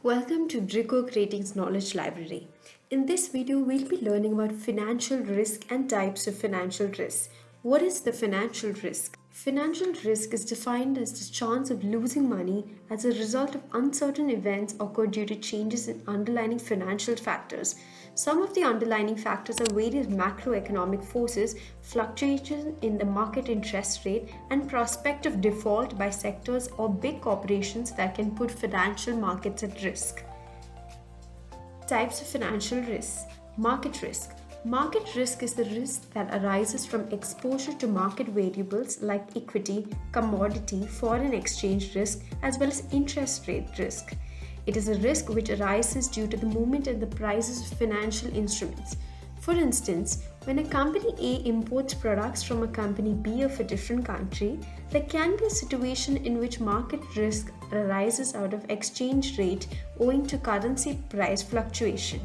Welcome to Brickwork Ratings Knowledge Library. In this video, we'll be learning about financial risk and types of financial risk. What is the financial risk? Financial risk is defined as the chance of losing money as a result of uncertain events occurred due to changes in underlying financial factors. Some of the underlying factors are various macroeconomic forces, fluctuations in the market interest rate, and prospect of default by sectors or big corporations that can put financial markets at risk. Types of financial risk. Market risk. Market risk is the risk that arises from exposure to market variables like equity, commodity, foreign exchange risk, as well as interest rate risk. It is a risk which arises due to the movement in the prices of financial instruments. For instance, when a company A imports products from a company B of a different country, there can be a situation in which market risk arises out of exchange rate owing to currency price fluctuation.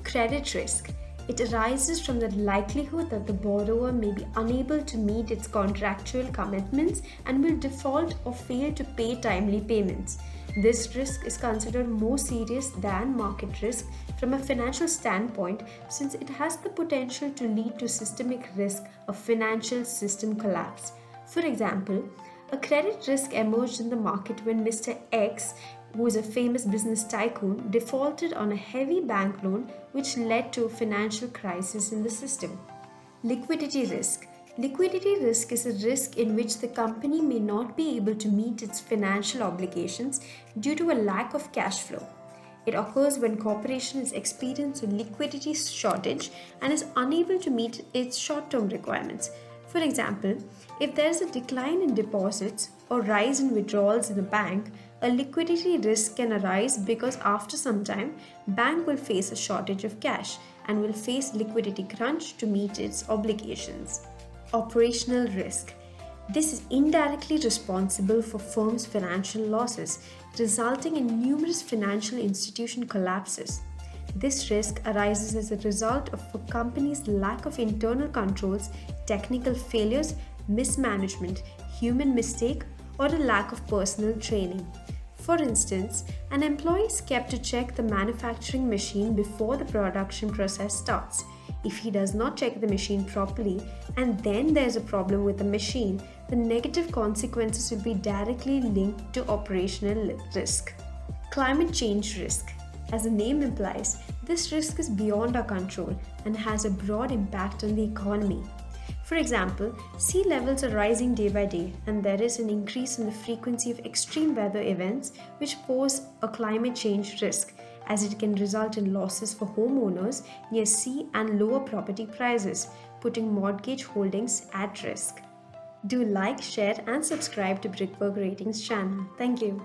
Credit risk. It arises from the likelihood that the borrower may be unable to meet its contractual commitments and will default or fail to pay timely payments. This risk is considered more serious than market risk from a financial standpoint since it has the potential to lead to systemic risk of financial system collapse. For example, a credit risk emerged in the market when Mr. X, who is a famous business tycoon, defaulted on a heavy bank loan which led to a financial crisis in the system. Liquidity risk. Liquidity risk is a risk in which the company may not be able to meet its financial obligations due to a lack of cash flow. It occurs when corporation is experiencing a liquidity shortage and is unable to meet its short-term requirements. For example, if there is a decline in deposits or rise in withdrawals in a bank, a liquidity risk can arise because after some time, bank will face a shortage of cash and will face liquidity crunch to meet its obligations. Operational risk. This is indirectly responsible for firms' financial losses, resulting in numerous financial institution collapses. This risk arises as a result of a company's lack of internal controls, technical failures, mismanagement, human mistake, or a lack of personal training. For instance, an employee is kept to check the manufacturing machine before the production process starts. If he does not check the machine properly and then there is a problem with the machine, the negative consequences will be directly linked to operational risk. Climate change risk. As the name implies, this risk is beyond our control and has a broad impact on the economy. For example, sea levels are rising day by day, and there is an increase in the frequency of extreme weather events which pose a climate change risk, as it can result in losses for homeowners near sea and lower property prices, putting mortgage holdings at risk. Do like, share, and subscribe to Brickwork Ratings channel. Thank you.